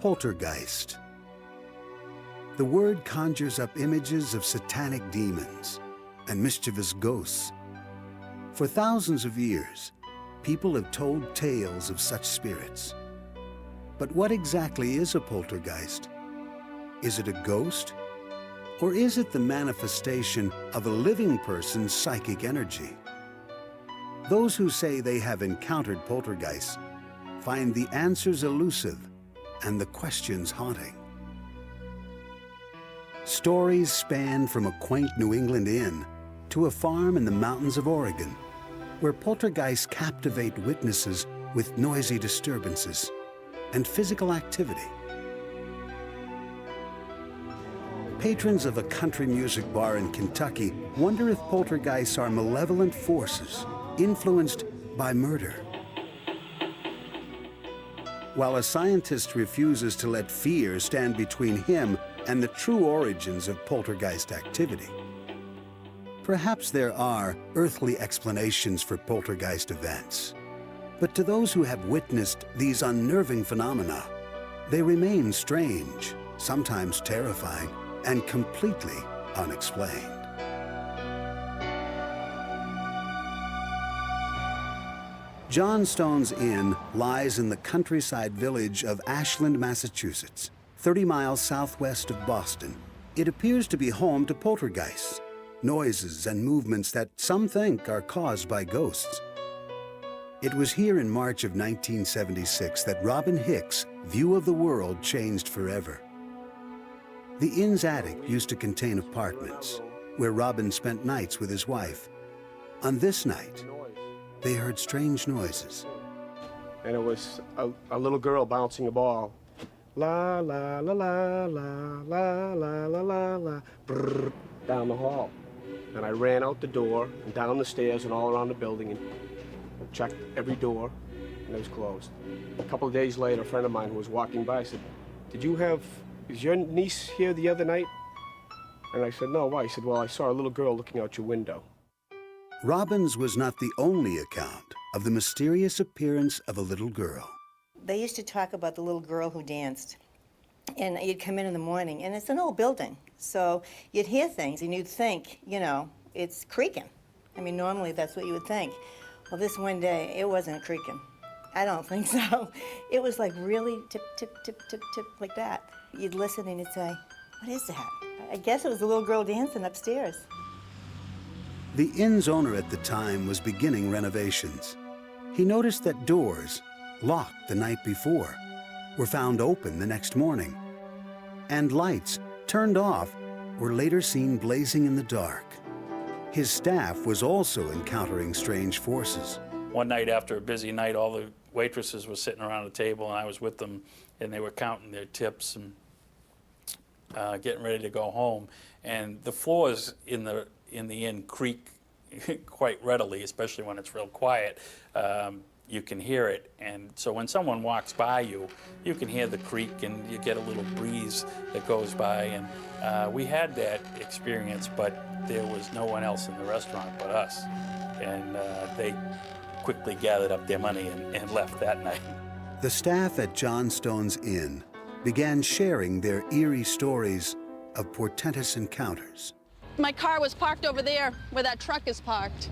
Poltergeist. The word conjures up images of satanic demons and mischievous ghosts. For thousands of years, people have told tales of such spirits. But what exactly is a poltergeist? Is it a ghost? Or is it the manifestation of a living person's psychic energy? Those who say they have encountered poltergeists find the answers elusive and the questions haunting. Stories span from a quaint New England inn to a farm in the mountains of Oregon, where poltergeists captivate witnesses with noisy disturbances and physical activity. Patrons of a country music bar in Kentucky wonder if poltergeists are malevolent forces influenced by murder. While a scientist refuses to let fear stand between him and the true origins of poltergeist activity. Perhaps there are earthly explanations for poltergeist events. But to those who have witnessed these unnerving phenomena, they remain strange, sometimes terrifying, and completely unexplained. Johnstone's Inn lies in the countryside village of Ashland, Massachusetts, 30 miles southwest of Boston. It appears to be home to poltergeists, noises and movements that some think are caused by ghosts. It was here in March of 1976 that Robin Hicks' view of the world changed forever. The inn's attic used to contain apartments, where Robin spent nights with his wife. On this night, they heard strange noises. And it was a little girl bouncing a ball. La, la, la, la, la, la, la, la, la, la, brrr, down the hall. And I ran out the door and down the stairs and all around the building and checked every door, and it was closed. A couple of days later, a friend of mine who was walking by said, is your niece here the other night? And I said, no, why? He said, well, I saw a little girl looking out your window. Robin's was not the only account of the mysterious appearance of a little girl. They used to talk about the little girl who danced. And you'd come in the morning, and it's an old building. So you'd hear things, and you'd think, you know, it's creaking. I mean, normally that's what you would think. Well, this one day, it wasn't creaking. I don't think so. It was like really tip, tip, tip, tip, tip, like that. You'd listen and you'd say, what is that? I guess it was the little girl dancing upstairs. The inn's owner at the time was beginning renovations. He noticed that doors, locked the night before, were found open the next morning. And lights, turned off, were later seen blazing in the dark. His staff was also encountering strange forces. One night after a busy night, all the waitresses were sitting around a table, and I was with them, and they were counting their tips and getting ready to go home. And the floors in the inn creak quite readily, especially when it's real quiet. You can hear it, and so when someone walks by you, you can hear the creak, and you get a little breeze that goes by. And we had that experience, but there was no one else in the restaurant but us. And they quickly gathered up their money and left that night. The staff at Johnstone's Inn began sharing their eerie stories of portentous encounters. My car was parked over there where that truck is parked.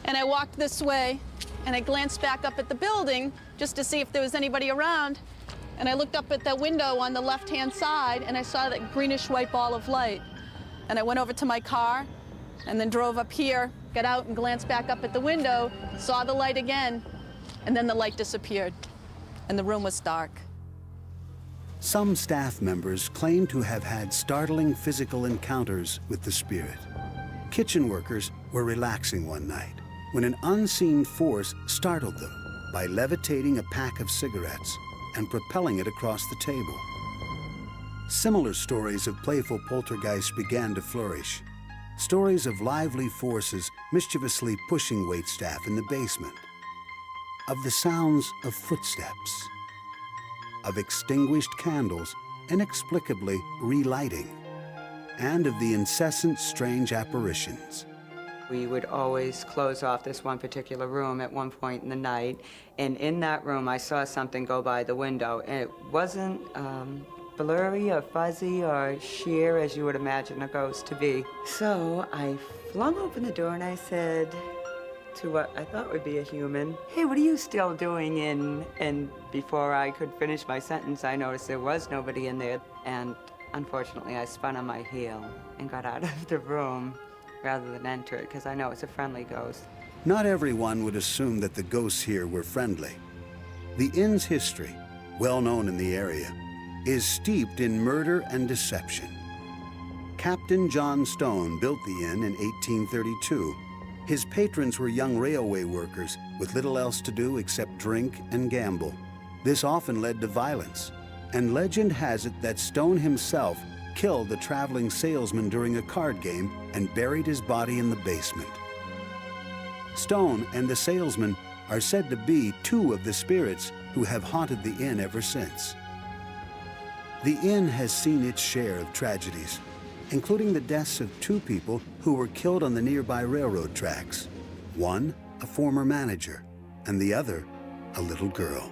And I walked this way, and I glanced back up at the building just to see if there was anybody around. And I looked up at the window on the left-hand side, and I saw that greenish-white ball of light. And I went over to my car, and then drove up here, got out and glanced back up at the window, saw the light again, and then the light disappeared, and the room was dark. Some staff members claim to have had startling physical encounters with the spirit. Kitchen workers were relaxing one night when an unseen force startled them by levitating a pack of cigarettes and propelling it across the table. Similar stories of playful poltergeists began to flourish. Stories of lively forces mischievously pushing waitstaff in the basement, of the sounds of footsteps, of extinguished candles inexplicably relighting, and of the incessant strange apparitions. We would always close off this one particular room at one point in the night, and in that room I saw something go by the window, and it wasn't blurry or fuzzy or sheer as you would imagine a ghost to be. So I flung open the door and I said to what I thought would be a human, "Hey, what are you still doing in?" And before I could finish my sentence, I noticed there was nobody in there, and unfortunately I spun on my heel and got out of the room rather than enter it, because I know it's a friendly ghost. Not everyone would assume that the ghosts here were friendly. The inn's history, well known in the area, is steeped in murder and deception. Captain John Stone built the inn in 1832. His patrons were young railway workers with little else to do except drink and gamble. This often led to violence, and legend has it that Stone himself killed the traveling salesman during a card game and buried his body in the basement. Stone and the salesman are said to be two of the spirits who have haunted the inn ever since. The inn has seen its share of tragedies, including the deaths of two people who were killed on the nearby railroad tracks. One, a former manager, and the other, a little girl,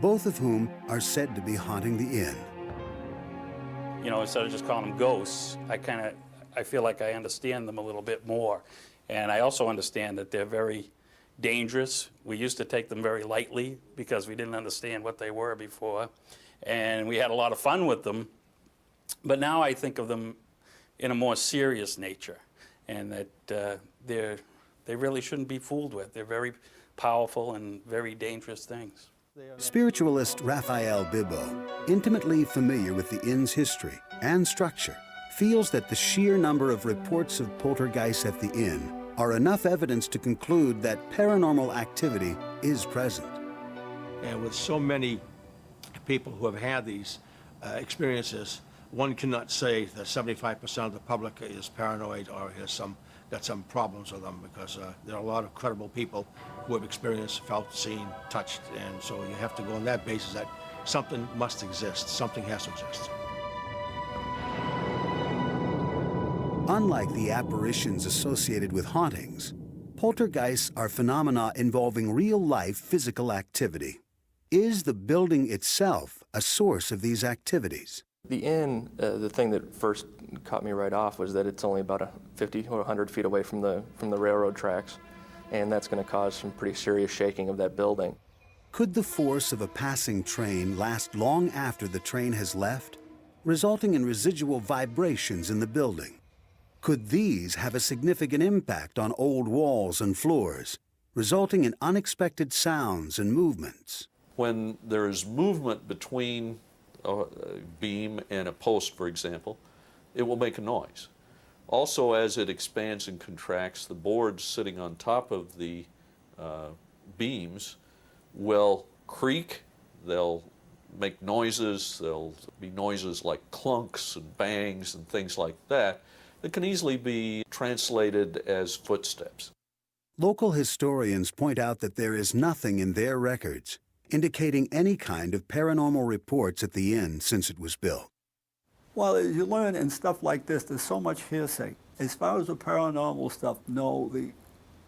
both of whom are said to be haunting the inn. You know, instead of just calling them ghosts, I feel like I understand them a little bit more. And I also understand that they're very dangerous. We used to take them very lightly because we didn't understand what they were before. And we had a lot of fun with them. But now I think of them in a more serious nature, and that they really shouldn't be fooled with. They're very powerful and very dangerous things. Spiritualist Raphael Bibbo, intimately familiar with the inn's history and structure, feels that the sheer number of reports of poltergeists at the inn are enough evidence to conclude that paranormal activity is present. And with so many people who have had these experiences, one cannot say that 75% of the public is paranoid or has got some problems with them, because there are a lot of credible people who have experienced, felt, seen, touched, and so you have to go on that basis that something must exist, something has to exist. Unlike the apparitions associated with hauntings, poltergeists are phenomena involving real-life physical activity. Is the building itself a source of these activities? The inn, the thing that first caught me right off was that it's only about 50 or 100 feet away from the railroad tracks, and that's going to cause some pretty serious shaking of that building. Could the force of a passing train last long after the train has left, resulting in residual vibrations in the building? Could these have a significant impact on old walls and floors, resulting in unexpected sounds and movements? When there is movement between a beam and a post, for example, it will make a noise. Also, as it expands and contracts, the boards sitting on top of the beams will creak, they'll make noises, there'll be noises like clunks and bangs and things like that that can easily be translated as footsteps. Local historians point out that there is nothing in their records indicating any kind of paranormal reports at the inn since it was built. Well, as you learn in stuff like this, there's so much hearsay. As far as the paranormal stuff, no,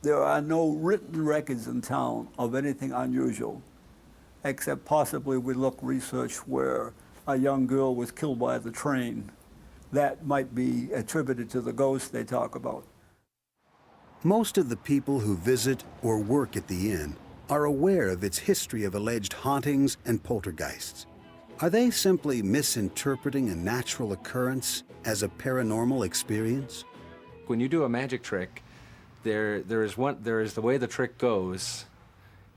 there are no written records in town of anything unusual, except possibly we look research where a young girl was killed by the train. That might be attributed to the ghost they talk about. Most of the people who visit or work at the inn are aware of its history of alleged hauntings and poltergeists. Are they simply misinterpreting a natural occurrence as a paranormal experience? When you do a magic trick, there is the way the trick goes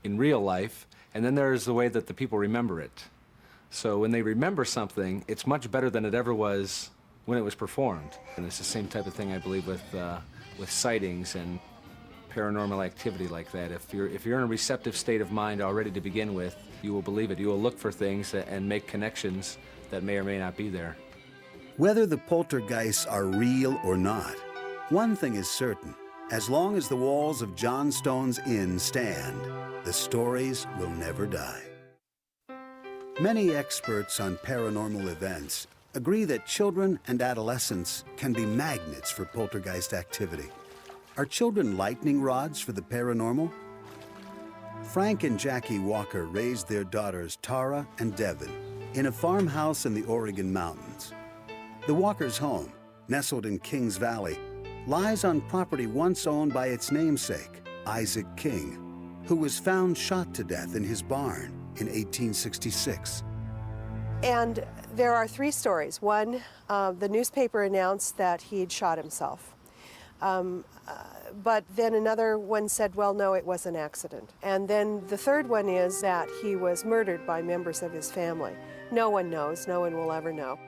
in real life, and then there is the way that the people remember it. So when they remember something, it's much better than it ever was when it was performed. And it's the same type of thing, I believe, with sightings and paranormal activity like that. If you're in a receptive state of mind already to begin with, you will believe it. You will look for things and make connections that may or may not be there. Whether the poltergeists are real or not, one thing is certain. As long as the walls of John Stone's inn stand, the stories will never die. Many experts on paranormal events agree that children and adolescents can be magnets for poltergeist activity. Are children lightning rods for the paranormal? Frank and Jackie Walker raised their daughters Tara and Devin in a farmhouse in the Oregon mountains. The Walkers' home, nestled in Kings Valley, lies on property once owned by its namesake, Isaac King, who was found shot to death in his barn in 1866. And there are 3 stories. One, the newspaper announced that he'd shot himself. But then another one said, well, no, it was an accident. And then the third one is that he was murdered by members of his family. No one knows. No one will ever know.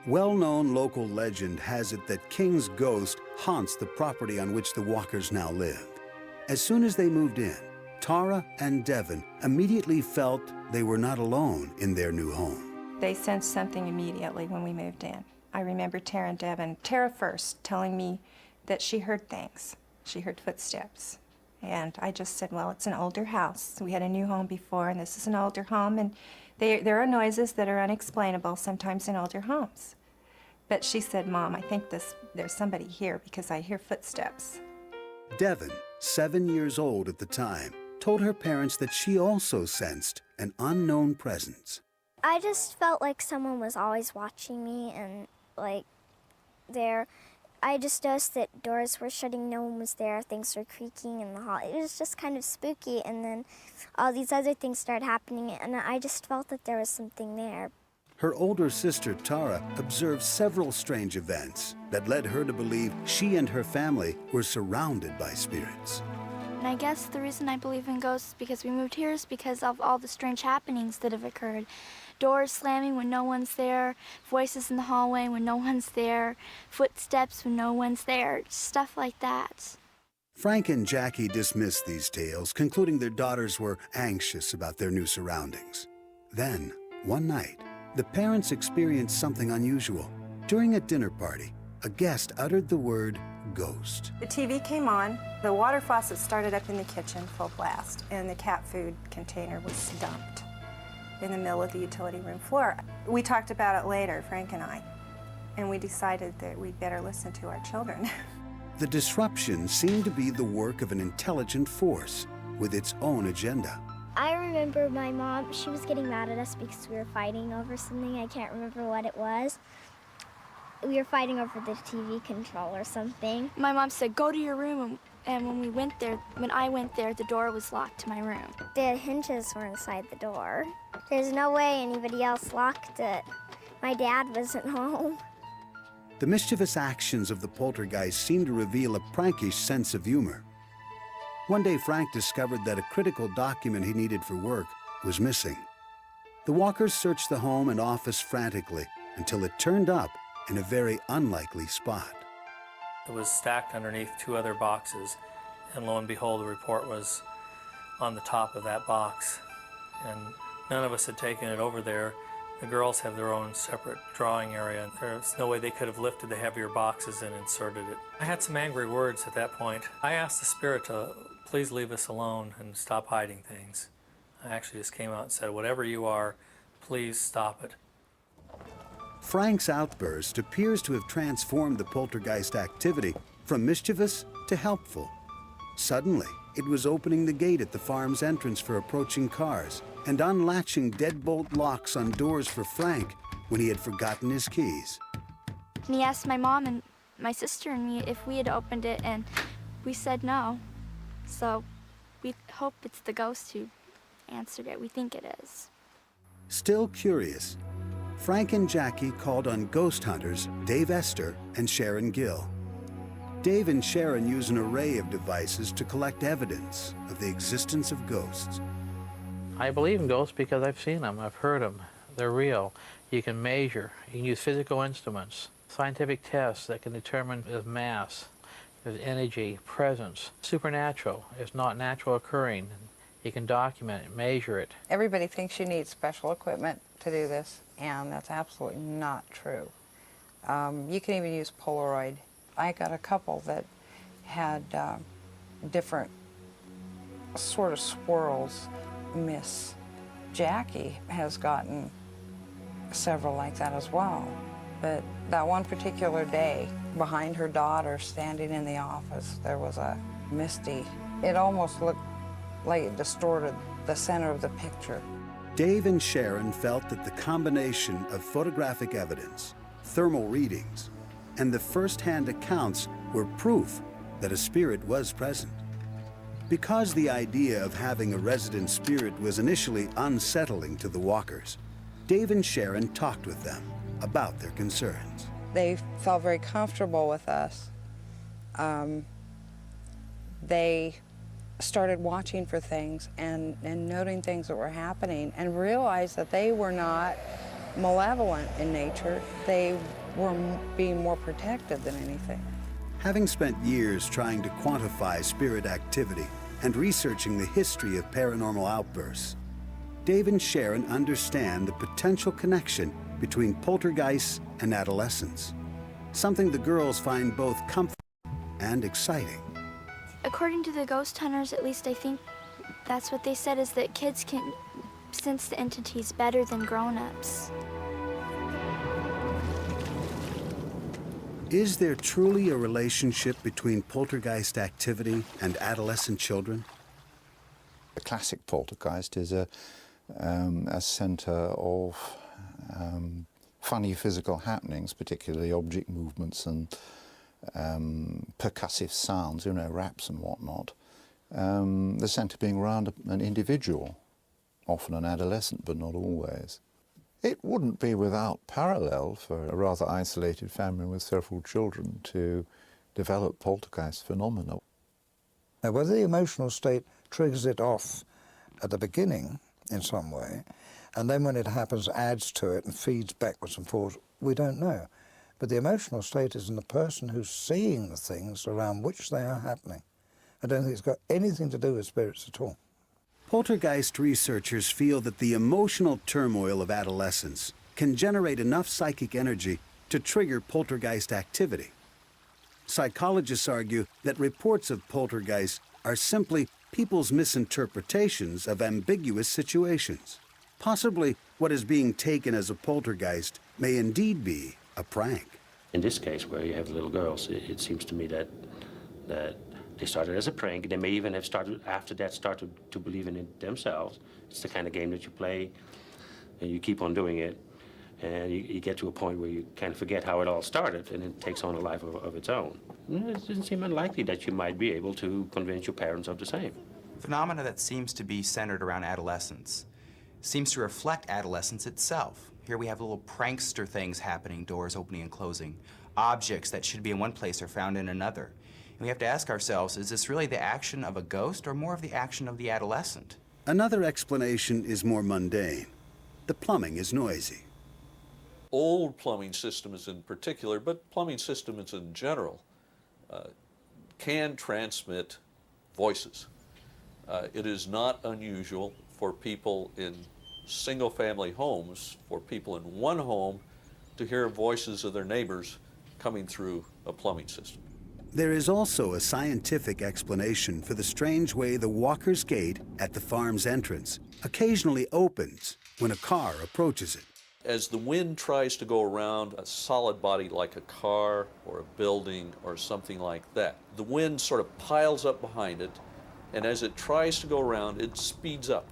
Well-known local legend has it that King's ghost haunts the property on which the Walkers now lived. As soon as they moved in, Tara and Devin immediately felt they were not alone in their new home. They sensed something immediately when we moved in. I remember Tara and Devin, Tara first, telling me that she heard things. She heard footsteps. And I just said, well, it's an older house. We had a new home before, and this is an older home, and there are noises that are unexplainable sometimes in older homes. But she said, Mom, I think there's somebody here because I hear footsteps. Devin, 7 years old at the time, told her parents that she also sensed an unknown presence. I just felt like someone was always watching me, and like I just noticed that doors were shutting, no one was there, things were creaking in the hall. It was just kind of spooky, and then all these other things started happening, and I just felt that there was something there. Her older sister, Tara, observed several strange events that led her to believe she and her family were surrounded by spirits. And I guess the reason I believe in ghosts because we moved here is because of all the strange happenings that have occurred. Doors slamming when no one's there, voices in the hallway when no one's there, footsteps when no one's there, stuff like that. Frank and Jackie dismissed these tales, concluding their daughters were anxious about their new surroundings. Then, one night, the parents experienced something unusual. During a dinner party, a guest uttered the word ghost. The TV came on, the water faucet started up in the kitchen full blast, and the cat food container was dumped in the middle of the utility room floor. We talked about it later, Frank and I, and we decided that we'd better listen to our children. The disruption seemed to be the work of an intelligent force with its own agenda. I remember my mom, she was getting mad at us because we were fighting over something. I can't remember what it was. We were fighting over the TV control or something. My mom said, go to your room, and when I went there, the door was locked to my room. The hinges were inside the door. There's no way anybody else locked it. My dad wasn't home. The mischievous actions of the poltergeist seemed to reveal a prankish sense of humor. One day, Frank discovered that a critical document he needed for work was missing. The Walkers searched the home and office frantically until it turned up in a very unlikely spot. It was stacked underneath 2 other boxes, and lo and behold, the report was on the top of that box. And none of us had taken it over there. The girls have their own separate drawing area, and there's no way they could have lifted the heavier boxes and inserted it. I had some angry words at that point. I asked the spirit to please leave us alone and stop hiding things. I actually just came out and said, whatever you are, please stop it. Frank's outburst appears to have transformed the poltergeist activity from mischievous to helpful. Suddenly, it was opening the gate at the farm's entrance for approaching cars and unlatching deadbolt locks on doors for Frank when he had forgotten his keys. And he asked my mom and my sister and me if we had opened it, and we said no. So we hope it's the ghost who answered it. We think it is. Still curious, Frank and Jackie called on ghost hunters Dave Esther and Sharon Gill. Dave and Sharon use an array of devices to collect evidence of the existence of ghosts. I believe in ghosts because I've seen them, I've heard them, they're real. You can measure, you can use physical instruments, scientific tests that can determine the mass, there's energy, presence. Supernatural is not natural occurring. You can document it, measure it. Everybody thinks you need special equipment to do this, and that's absolutely not true. You can even use Polaroid. I got a couple that had different sort of swirls. Miss Jackie has gotten several like that as well. But that one particular day, behind her daughter, standing in the office. There was a misty, it almost looked like it distorted the center of the picture. Dave and Sharon felt that the combination of photographic evidence, thermal readings, and the first-hand accounts were proof that a spirit was present. Because the idea of having a resident spirit was initially unsettling to the walkers, Dave and Sharon talked with them about their concerns. They felt very comfortable with us. They started watching for things and noting things that were happening and realized that they were not malevolent in nature. They were being more protective than anything. Having spent years trying to quantify spirit activity and researching the history of paranormal outbursts, Dave and Sharon understand the potential connection between poltergeists and adolescence, something the girls find both comforting and exciting. According to the ghost hunters, at least I think that's what they said, is that kids can sense the entities better than grown-ups. Is there truly a relationship between poltergeist activity and adolescent children? The classic poltergeist is a center of funny physical happenings, particularly object movements and percussive sounds, you know, raps and whatnot. The center being around an individual, often an adolescent, but not always. It wouldn't be without parallel for a rather isolated family with several children to develop poltergeist phenomena. Now, whether the emotional state triggers it off at the beginning in some way, and then when it happens adds to it and feeds backwards and forwards, we don't know. But the emotional state is in the person who's seeing the things around which they are happening. I don't think it's got anything to do with spirits at all. Poltergeist researchers feel that the emotional turmoil of adolescence can generate enough psychic energy to trigger poltergeist activity. Psychologists argue that reports of poltergeists are simply people's misinterpretations of ambiguous situations. Possibly what is being taken as a poltergeist may indeed be a prank. In this case, where you have little girls, it seems to me that they started as a prank. They may even have started to believe in it themselves. It's the kind of game that you play, and you keep on doing it, and you get to a point where you kind of forget how it all started, and it takes on a life of its own. It doesn't seem unlikely that you might be able to convince your parents of the same. Phenomena that seems to be centered around adolescence seems to reflect adolescence itself. Here we have little prankster things happening, doors opening and closing. Objects that should be in one place are found in another. And we have to ask ourselves, is this really the action of a ghost or more of the action of the adolescent? Another explanation is more mundane. The plumbing is noisy. Old plumbing systems in particular, but plumbing systems in general, can transmit voices. It is not unusual for people in single-family homes, for people in one home, to hear voices of their neighbors coming through a plumbing system. There is also a scientific explanation for the strange way the Walker's Gate at the farm's entrance occasionally opens when a car approaches it. As the wind tries to go around a solid body like a car or a building or something like that, the wind sort of piles up behind it, and as it tries to go around, it speeds up.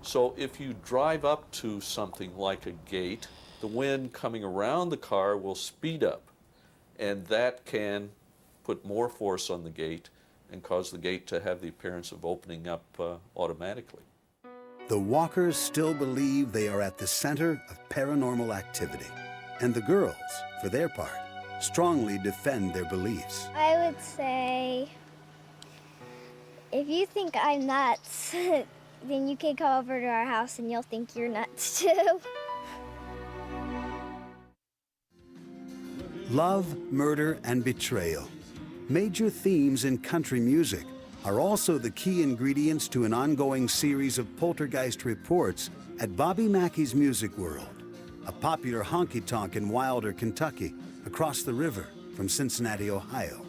So if you drive up to something like a gate, the wind coming around the car will speed up, and that can put more force on the gate and cause the gate to have the appearance of opening up automatically. The Walkers still believe they are at the center of paranormal activity, and the girls, for their part, strongly defend their beliefs. I would say, if you think I'm nuts, then you can come over to our house and you'll think you're nuts too. Love, murder, and betrayal, major themes in country music, are also the key ingredients to an ongoing series of poltergeist reports at Bobby Mackey's Music World, a popular honky-tonk in Wilder, Kentucky, across the river from Cincinnati, Ohio.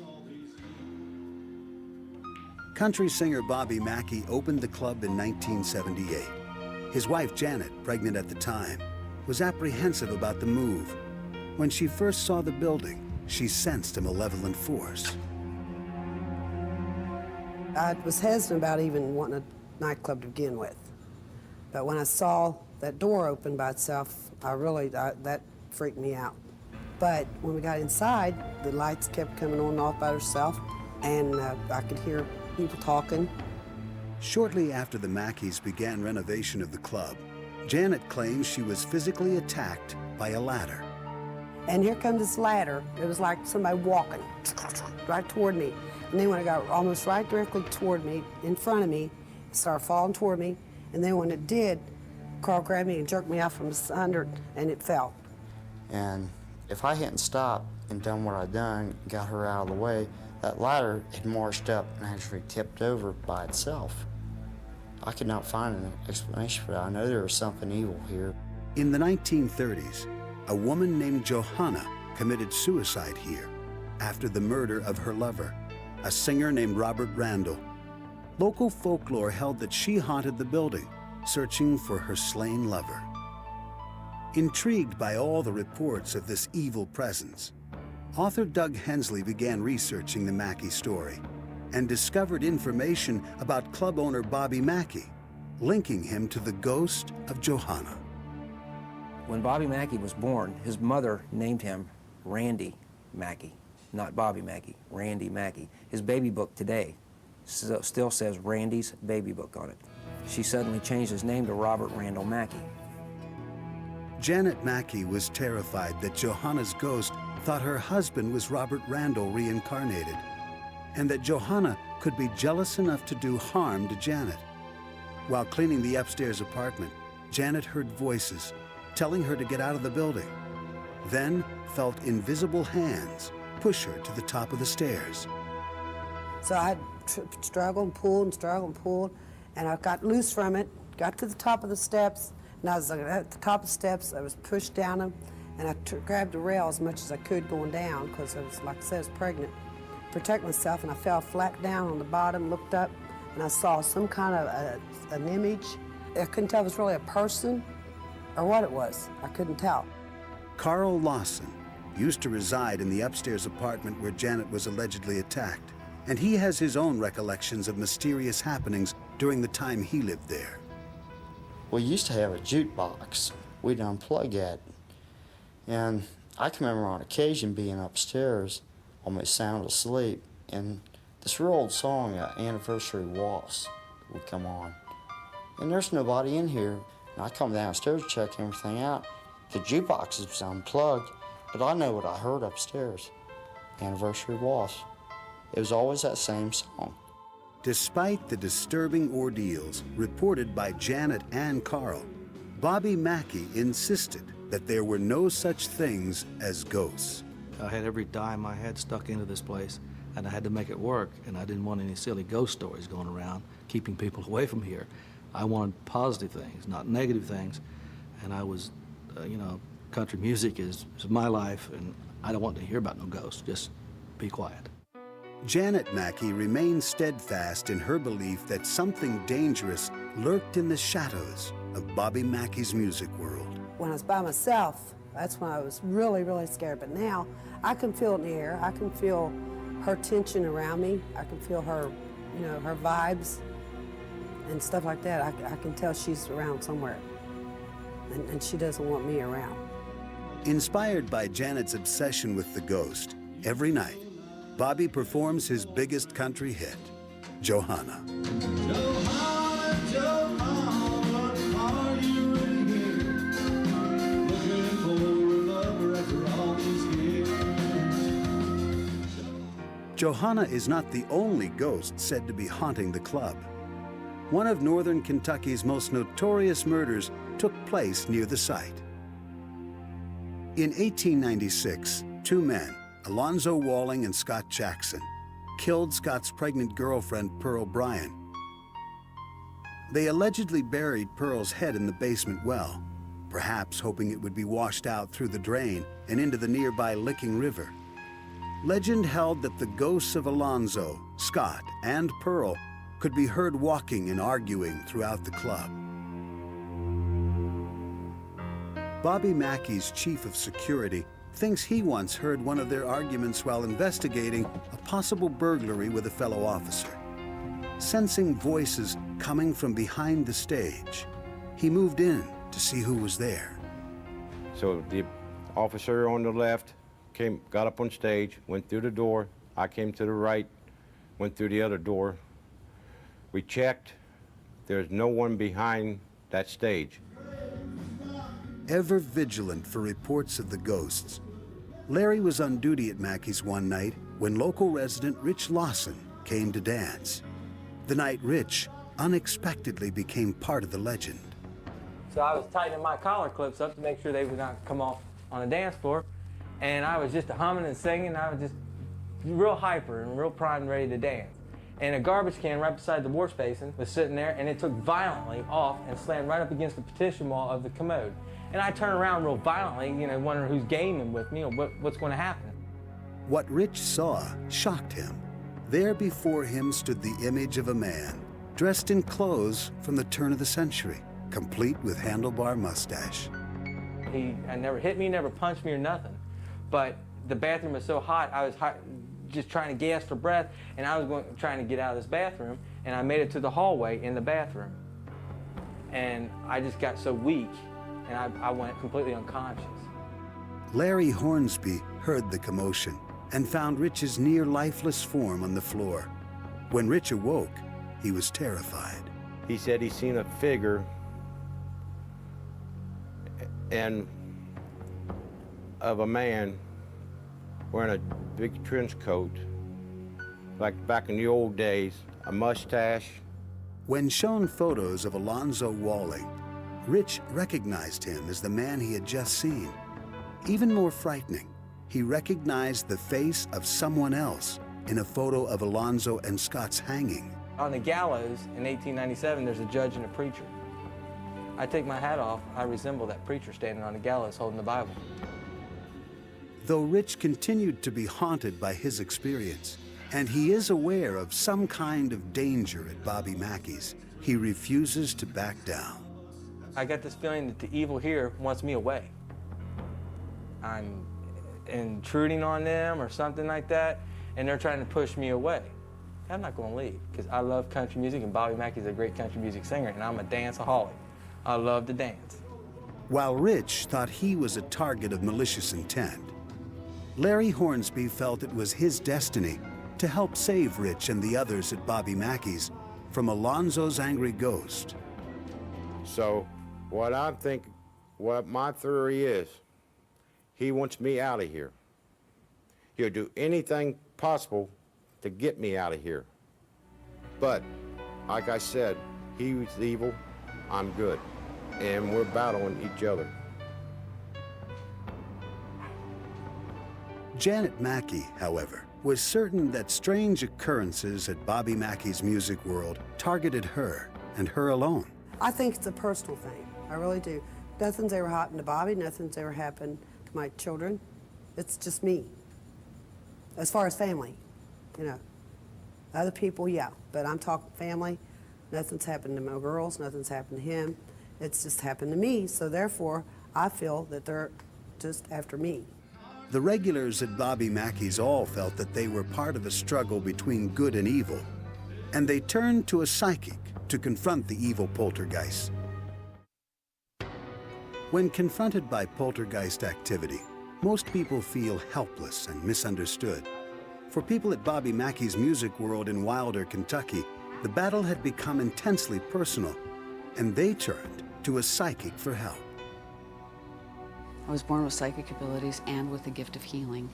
Country singer Bobby Mackey opened the club in 1978. His wife, Janet, pregnant at the time, was apprehensive about the move. When she first saw the building, she sensed a malevolent force. I was hesitant about even wanting a nightclub to begin with. But when I saw that door open by itself, that freaked me out. But when we got inside, the lights kept coming on and off by themselves, and I could hear people talking. Shortly after the Mackeys began renovation of the club, Janet claims she was physically attacked by a ladder. And here comes this ladder. It was like somebody walking right toward me. And then when it got almost right directly toward me, in front of me, it started falling toward me. And then when it did, Carl grabbed me and jerked me out from under, and it fell. And if I hadn't stopped and done what I'd done, got her out of the way, that ladder had marched up and actually tipped over by itself. I could not find an explanation for that. I know there was something evil here. In the 1930s, a woman named Johanna committed suicide here after the murder of her lover, a singer named Robert Randall. Local folklore held that she haunted the building, searching for her slain lover. Intrigued by all the reports of this evil presence, author Doug Hensley began researching the Mackey story and discovered information about club owner Bobby Mackey, linking him to the ghost of Johanna. When Bobby Mackey was born, his mother named him Randy Mackey, not Bobby Mackey, Randy Mackey. His baby book today still says Randy's baby book on it. She suddenly changed his name to Robert Randall Mackey. Janet Mackey was terrified that Johanna's ghost thought her husband was Robert Randall reincarnated, and that Johanna could be jealous enough to do harm to Janet. While cleaning the upstairs apartment, Janet heard voices telling her to get out of the building, then felt invisible hands push her to the top of the stairs. So I struggled and pulled and struggled and pulled, and I got loose from it, got to the top of the steps, and I was at the top of the steps. I was pushed down them, and I grabbed the rail as much as I could going down, because I was, like I said, I was pregnant. Protect myself, and I fell flat down on the bottom, looked up, and I saw some kind of an image. I couldn't tell if it was really a person or what it was. I couldn't tell. Carl Lawson used to reside in the upstairs apartment where Janet was allegedly attacked, and he has his own recollections of mysterious happenings during the time he lived there. We used to have a jukebox. We'd unplug it. And I can remember on occasion being upstairs, almost sound asleep, and this real old song, Anniversary Waltz, would come on. And there's nobody in here. And I come downstairs to check everything out. The jukebox was unplugged, but I know what I heard upstairs. Anniversary Waltz. It was always that same song. Despite the disturbing ordeals reported by Janet and Carl, Bobby Mackey insisted that there were no such things as ghosts. I had every dime I had stuck into this place, and I had to make it work, and I didn't want any silly ghost stories going around, keeping people away from here. I wanted positive things, not negative things, and I was, country music is my life, and I don't want to hear about no ghosts. Just be quiet. Janet Mackey remained steadfast in her belief that something dangerous lurked in the shadows of Bobby Mackey's music world. When I was by myself, that's when I was really, really scared. But now I can feel it in the air. I can feel her tension around me. I can feel her, her vibes and stuff like that. I can tell she's around somewhere, and she doesn't want me around. Inspired by Janet's obsession with the ghost, every night, Bobby performs his biggest country hit, Johanna. Johanna, Johanna, are you really here? Looking for a lover after all these years. Johanna is not the only ghost said to be haunting the club. One of northern Kentucky's most notorious murders took place near the site. In 1896, two men, Alonzo Walling and Scott Jackson, killed Scott's pregnant girlfriend, Pearl Bryan. They allegedly buried Pearl's head in the basement well, perhaps hoping it would be washed out through the drain and into the nearby Licking River. Legend held that the ghosts of Alonzo, Scott, and Pearl could be heard walking and arguing throughout the club. Bobby Mackey's chief of security thinks he once heard one of their arguments while investigating a possible burglary with a fellow officer. Sensing voices coming from behind the stage, he moved in to see who was there. So the officer on the left got up on stage, went through the door. I came to the right, went through the other door. We checked. There's no one behind that stage. Ever vigilant for reports of the ghosts, Larry was on duty at Mackey's one night when local resident Rich Lawson came to dance. The night Rich unexpectedly became part of the legend. So I was tightening my collar clips up to make sure they would not come off on the dance floor. And I was just humming and singing. I was just real hyper and real primed and ready to dance. And a garbage can right beside the wash basin was sitting there, and it took violently off and slammed right up against the partition wall of the commode. And I turned around real violently, wondering who's gaming with me or what's going to happen. What Rich saw shocked him. There before him stood the image of a man dressed in clothes from the turn of the century, complete with handlebar mustache. He never hit me, never punched me or nothing. But the bathroom was so hot, I was just trying to gasp for breath, and I was trying to get out of this bathroom, and I made it to the hallway in the bathroom. And I just got so weak, and I went completely unconscious. Larry Hornsby heard the commotion and found Rich's near lifeless form on the floor. When Rich awoke, he was terrified. He said he seen a figure and of a man wearing a big trench coat, like back in the old days, a mustache. When shown photos of Alonzo Walling, Rich recognized him as the man he had just seen. Even more frightening, he recognized the face of someone else in a photo of Alonzo and Scott's hanging. On the gallows in 1897, there's a judge and a preacher. I take my hat off, I resemble that preacher standing on the gallows holding the Bible. Though Rich continued to be haunted by his experience, and he is aware of some kind of danger at Bobby Mackey's, he refuses to back down. I got this feeling that the evil here wants me away. I'm intruding on them or something like that, and they're trying to push me away. I'm not going to leave, because I love country music, and Bobby Mackey's a great country music singer, and I'm a danceaholic. I love to dance. While Rich thought he was a target of malicious intent, Larry Hornsby felt it was his destiny to help save Rich and the others at Bobby Mackey's from Alonzo's angry ghost. So what my theory is, he wants me out of here. He'll do anything possible to get me out of here. But, like I said, he's evil, I'm good, and we're battling each other. Janet Mackey, however, was certain that strange occurrences at Bobby Mackey's music world targeted her and her alone. I think it's a personal thing. I really do. Nothing's ever happened to Bobby. Nothing's ever happened to my children. It's just me. As far as family, Other people, yeah. But I'm talking family. Nothing's happened to my girls. Nothing's happened to him. It's just happened to me. So therefore, I feel that they're just after me. The regulars at Bobby Mackey's all felt that they were part of a struggle between good and evil, and they turned to a psychic to confront the evil poltergeists. When confronted by poltergeist activity, most people feel helpless and misunderstood. For people at Bobby Mackey's music world in Wilder, Kentucky, the battle had become intensely personal, and they turned to a psychic for help. I was born with psychic abilities and with the gift of healing.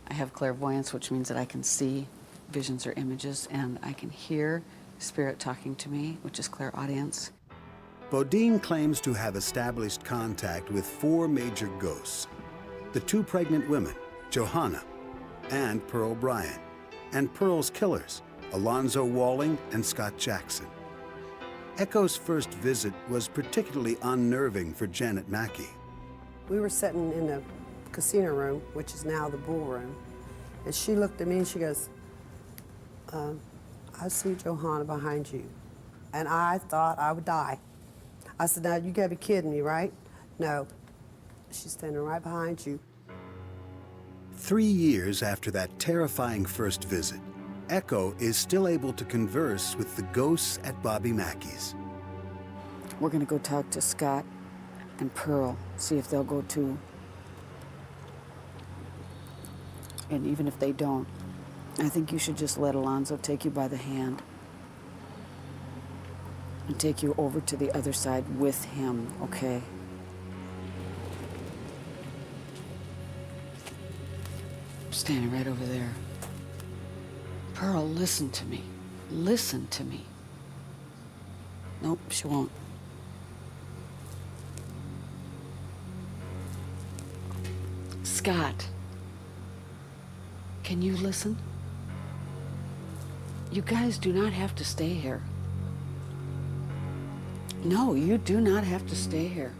I have clairvoyance, which means that I can see visions or images, and I can hear spirit talking to me, which is clairaudience. Bodine claims to have established contact with 4 major ghosts: the 2 pregnant women, Johanna and Pearl Bryant, and Pearl's killers, Alonzo Walling and Scott Jackson. Echo's first visit was particularly unnerving for Janet Mackey. We were sitting in the casino room, which is now the bull room, and she looked at me and she goes, I see Johanna behind you. And I thought I would die. I said, now you gotta be kidding me, right? No. She's standing right behind you. 3 years after that terrifying first visit, Echo is still able to converse with the ghosts at Bobby Mackey's. We're going to go talk to Scott and Pearl, see if they'll go too. And even if they don't, I think you should just let Alonzo take you by the hand and take you over to the other side with him, okay? I'm standing right over there. Pearl, listen to me. Listen to me. Nope, she won't. Scott, can you listen? You guys do not have to stay here. No, you do not have to stay here.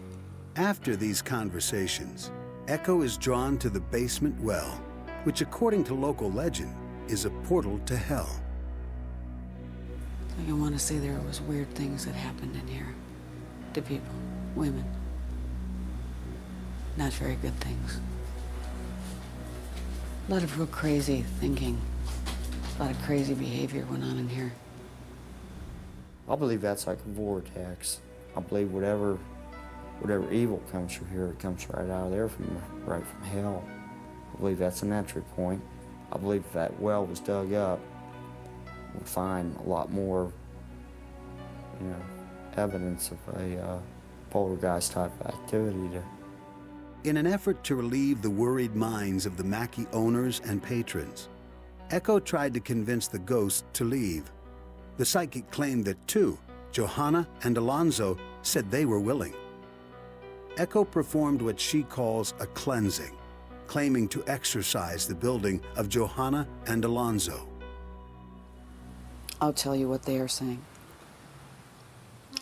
After these conversations, Echo is drawn to the basement well, which according to local legend is a portal to hell. I want to say there was weird things that happened in here to people, women. Not very good things. A lot of real crazy thinking. A lot of crazy behavior went on in here. I believe that's like a vortex. I believe whatever evil comes through here, it comes right out of there right from hell. I believe that's an entry point. I believe if that well was dug up, we'll find a lot more, evidence of a poltergeist type of activity there. In an effort to relieve the worried minds of the Mackey owners and patrons, Echo tried to convince the ghost to leave. The psychic claimed that two, Johanna and Alonzo, said they were willing. Echo performed what she calls a cleansing, claiming to exorcise the building of Johanna and Alonzo. I'll tell you what they are saying.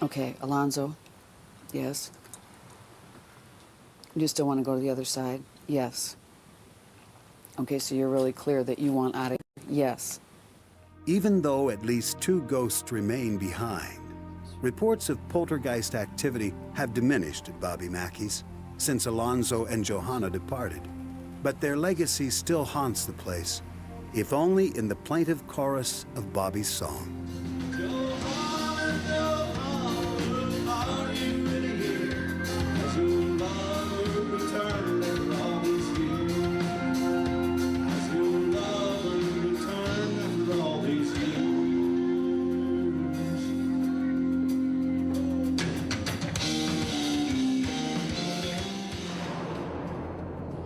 Okay, Alonzo, yes. You still want to go to the other side? Yes. Okay, so you're really clear that you want out of here? Yes. Even though at least two ghosts remain behind, reports of poltergeist activity have diminished at Bobby Mackey's since Alonzo and Johanna departed. But their legacy still haunts the place, if only in the plaintive chorus of Bobby's song.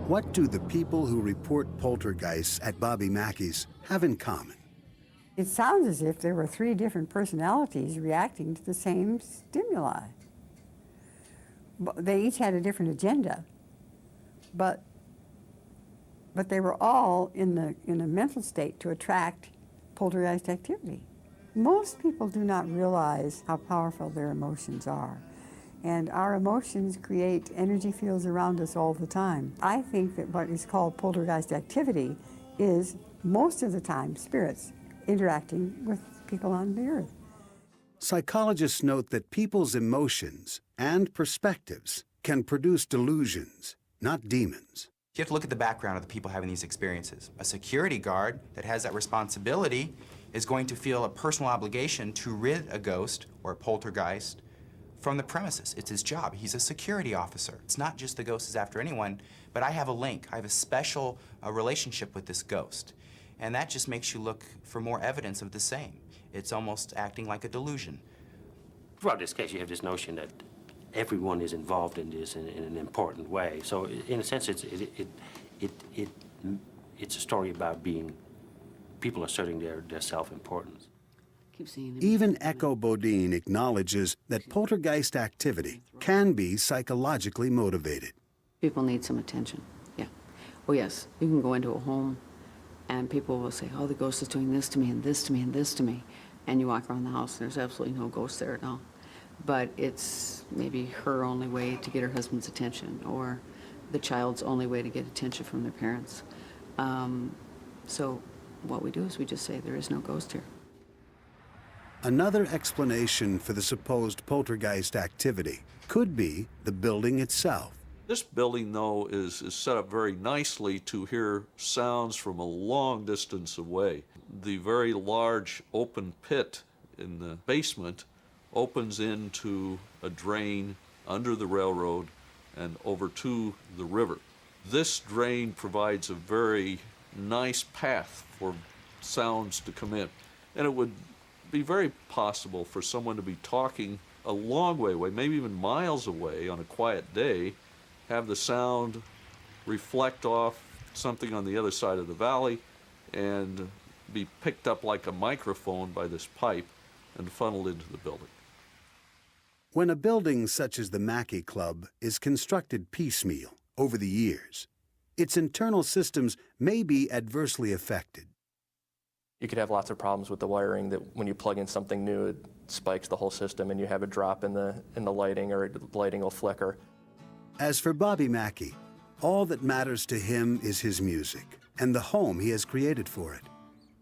What do the people who report poltergeists at Bobby Mackey's have in common? It sounds as if there were 3 different personalities reacting to the same stimuli. They each had a different agenda, but they were all in a mental state to attract poltergeist activity. Most people do not realize how powerful their emotions are. And our emotions create energy fields around us all the time. I think that what is called poltergeist activity is, most of the time, spirits interacting with people on the earth. Psychologists note that people's emotions and perspectives can produce delusions, not demons. You have to look at the background of the people having these experiences. A security guard that has that responsibility is going to feel a personal obligation to rid a ghost or a poltergeist from the premises. It's his job. He's a security officer. It's not just the ghost is after anyone, but I have a link. I have a special relationship with this ghost. And that just makes you look for more evidence of the same. It's almost acting like a delusion. Throughout this case, you have this notion that everyone is involved in this in an important way. So in a sense, it's a story about people asserting their self-importance. Even Echo Bodine acknowledges that poltergeist activity can be psychologically motivated. People need some attention, yeah. Oh yes, you can go into a home and people will say, oh, the ghost is doing this to me and this to me and this to me. And you walk around the house and there's absolutely no ghost there at all. But it's maybe her only way to get her husband's attention, or the child's only way to get attention from their parents. So what we do is we just say there is no ghost here. Another explanation for the supposed poltergeist activity could be the building itself. This building, though, is set up very nicely to hear sounds from a long distance away. The very large open pit in the basement opens into a drain under the railroad and over to the river. This drain provides a very nice path for sounds to come in. And it would be very possible for someone to be talking a long way away, maybe even miles away on a quiet day, have the sound reflect off something on the other side of the valley and be picked up like a microphone by this pipe and funneled into the building. When a building such as the Mackey Club is constructed piecemeal over the years, its internal systems may be adversely affected. You could have lots of problems with the wiring that when you plug in something new, it spikes the whole system and you have a drop in the lighting, or the lighting will flicker. As for Bobby Mackey, all that matters to him is his music and the home he has created for it.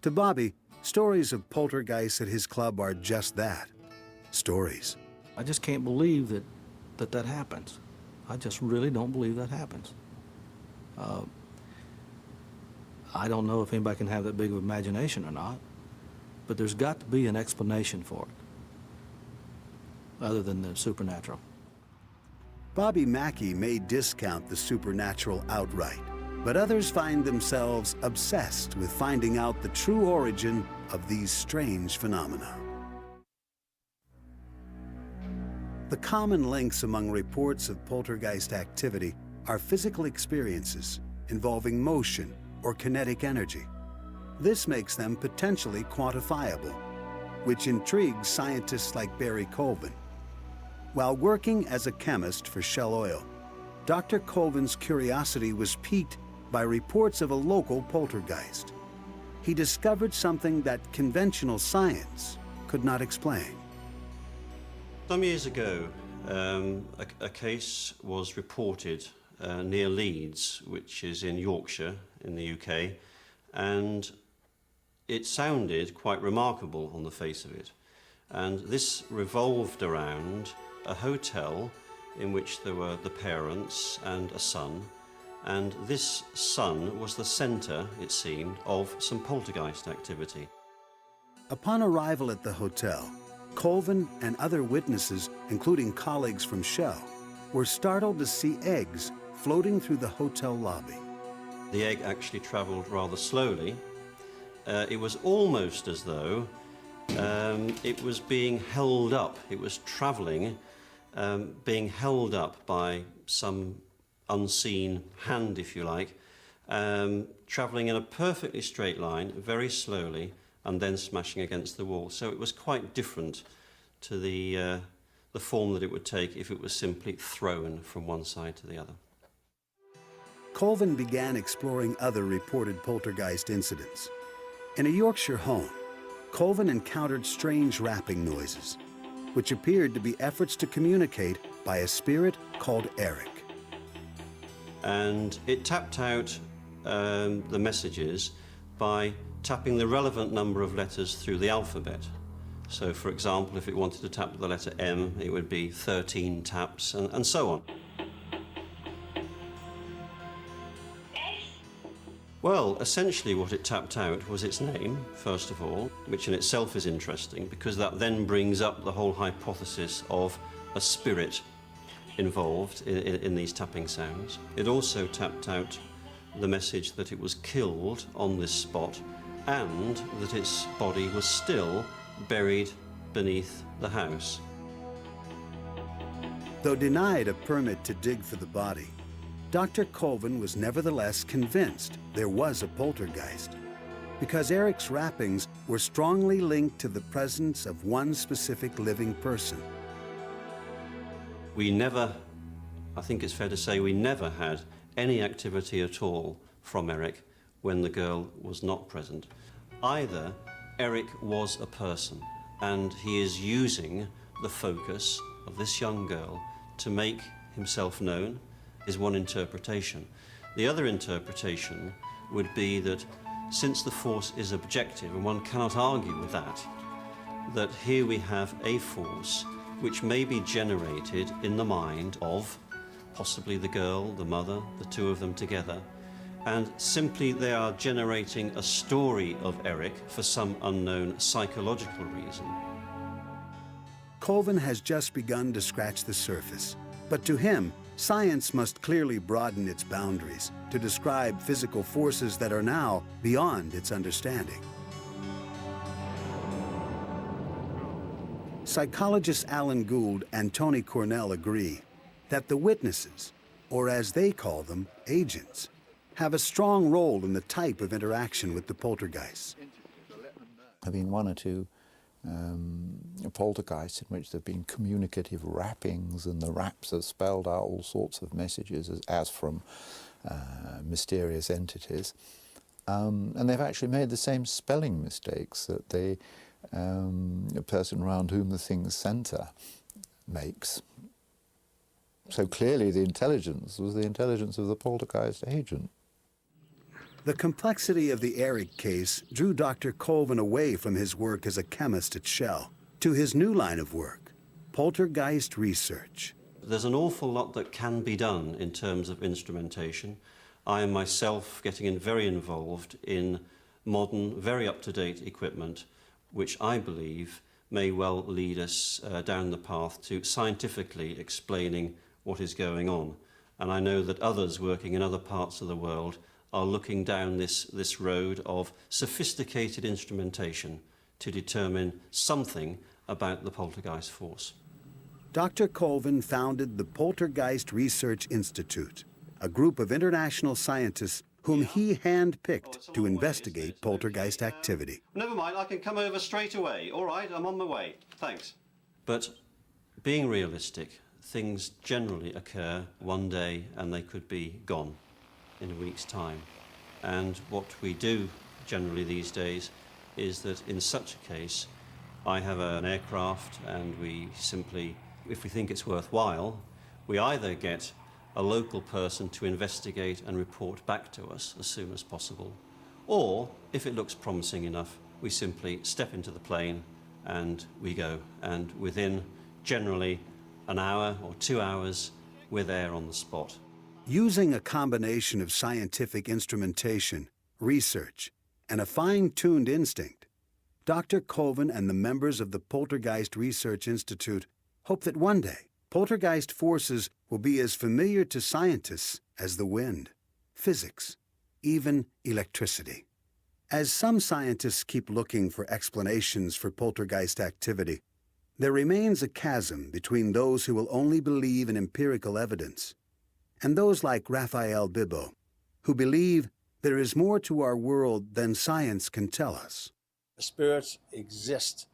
To Bobby, stories of poltergeists at his club are just that, stories. I just can't believe that happens. I just really don't believe that happens. I don't know if anybody can have that big of imagination or not, but there's got to be an explanation for it, other than the supernatural. Bobby Mackey may discount the supernatural outright, but others find themselves obsessed with finding out the true origin of these strange phenomena. The common links among reports of poltergeist activity are physical experiences involving motion or kinetic energy. This makes them potentially quantifiable, which intrigues scientists like Barry Colvin. While working as a chemist for Shell Oil, Dr. Colvin's curiosity was piqued by reports of a local poltergeist. He discovered something that conventional science could not explain. Some years ago, a case was reported near Leeds, which is in Yorkshire in the UK, and it sounded quite remarkable on the face of it. And this revolved around a hotel in which there were the parents and a son, and this son was the centre, it seemed, of some poltergeist activity. Upon arrival at the hotel, Colvin and other witnesses, including colleagues from Shell, were startled to see eggs floating through the hotel lobby. The egg actually travelled rather slowly. It was almost as though it was being held up. It was travelling, being held up by some unseen hand, if you like, travelling in a perfectly straight line, very slowly, and then smashing against the wall. So it was quite different to the form that it would take if it was simply thrown from one side to the other. Colvin began exploring other reported poltergeist incidents. In a Yorkshire home, Colvin encountered strange rapping noises, which appeared to be efforts to communicate by a spirit called Eric. And it tapped out the messages by tapping the relevant number of letters through the alphabet. So, for example, if it wanted to tap the letter M, it would be 13 taps, and so on. Well, essentially what it tapped out was its name, first of all, which in itself is interesting, because that then brings up the whole hypothesis of a spirit involved in these tapping sounds. It also tapped out the message that it was killed on this spot and that its body was still buried beneath the house. Though denied a permit to dig for the body, Dr. Colvin was nevertheless convinced there was a poltergeist, because Eric's rappings were strongly linked to the presence of one specific living person. We never, I think it's fair to say, we never had any activity at all from Eric when the girl was not present. Either Eric was a person and he is using the focus of this young girl to make himself known, is one interpretation. The other interpretation would be that since the force is objective, and one cannot argue with that here we have a force which may be generated in the mind of possibly the girl, the mother, the two of them together, and simply they are generating a story of Eric for some unknown psychological reason. Colvin has just begun to scratch the surface, but to him, science must clearly broaden its boundaries to describe physical forces that are now beyond its understanding. Psychologists Alan Gould and Tony Cornell agree that the witnesses, or as they call them, agents, have a strong role in the type of interaction with the poltergeists. There have been one or two poltergeists in which there have been communicative rappings, and the raps have spelled out all sorts of messages as from mysterious entities. And they've actually made the same spelling mistakes that the person around whom the thing's centre makes. So clearly the intelligence was the intelligence of the poltergeist agent. The complexity of the Eric case drew Dr. Colvin away from his work as a chemist at Shell to his new line of work, poltergeist research. There's an awful lot that can be done in terms of instrumentation. I am myself getting very involved in modern, very up-to-date equipment, which I believe may well lead us down the path to scientifically explaining what is going on. And I know that others working in other parts of the world are looking down this road of sophisticated instrumentation to determine something about the poltergeist force. Dr. Colvin founded the Poltergeist Research Institute, a group of international scientists whom he hand-picked to investigate poltergeist activity. Never mind, I can come over straight away. All right, I'm on my way. Thanks. But being realistic, things generally occur one day and they could be gone in a week's time. And what we do generally these days is that in such a case, I have an aircraft and we simply, if we think it's worthwhile, we either get a local person to investigate and report back to us as soon as possible, or if it looks promising enough, we simply step into the plane and we go. And within generally an hour or 2 hours, we're there on the spot. Using a combination of scientific instrumentation, research, and a fine-tuned instinct, Dr. Colvin and the members of the Poltergeist Research Institute hope that one day poltergeist forces will be as familiar to scientists as the wind, physics, even electricity. As some scientists keep looking for explanations for poltergeist activity, there remains a chasm between those who will only believe in empirical evidence and those like Raphael Bibbo, who believe there is more to our world than science can tell us. The spirits exist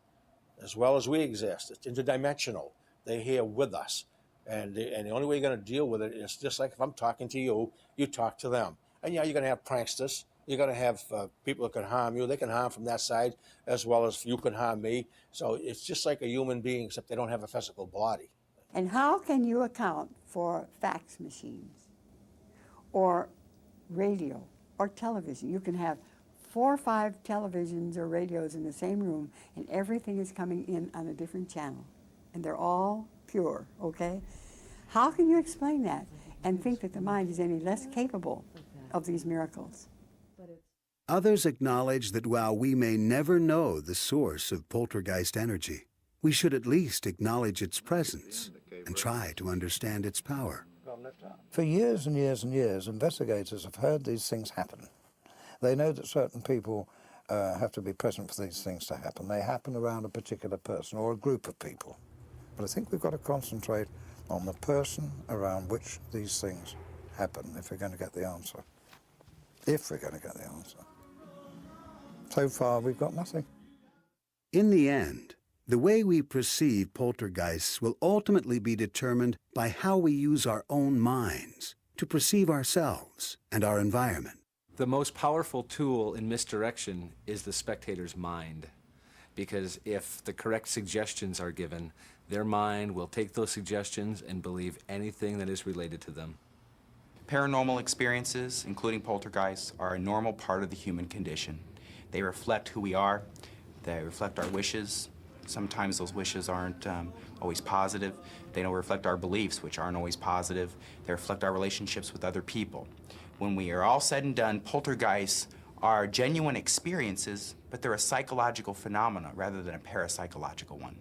as well as we exist. It's interdimensional. They're here with us. And the only way you're going to deal with it is just like if I'm talking to you, you talk to them. And yeah, you're going to have pranksters. You're going to have people that can harm you. They can harm from that side as well as you can harm me. So it's just like a human being, except they don't have a physical body. And how can you account for fax machines or radio or television? You can have 4 or 5 televisions or radios in the same room, and everything is coming in on a different channel, and they're all pure, okay? How can you explain that and think that the mind is any less capable of these miracles? Others acknowledge that while we may never know the source of poltergeist energy, we should at least acknowledge its presence and try to understand its power. For years and years and years, investigators have heard these things happen. They know that certain people have to be present for these things to happen. They happen around a particular person or a group of people. But I think we've got to concentrate on the person around which these things happen if we're going to get the answer. If we're going to get the answer. So far, we've got nothing. In the end, the way we perceive poltergeists will ultimately be determined by how we use our own minds to perceive ourselves and our environment. The most powerful tool in misdirection is the spectator's mind, because if the correct suggestions are given, their mind will take those suggestions and believe anything that is related to them. Paranormal experiences, including poltergeists, are a normal part of the human condition. They reflect who we are, they reflect our wishes, Sometimes those wishes aren't always positive. They don't reflect our beliefs, which aren't always positive. They reflect our relationships with other people. When we are all said and done, poltergeists are genuine experiences, but they're a psychological phenomena rather than a parapsychological one.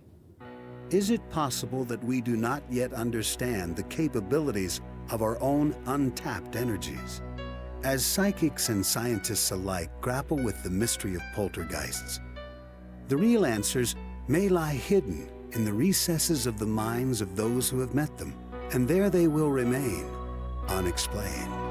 Is it possible that we do not yet understand the capabilities of our own untapped energies? As psychics and scientists alike grapple with the mystery of poltergeists, the real answers may lie hidden in the recesses of the minds of those who have met them, and there they will remain, unexplained.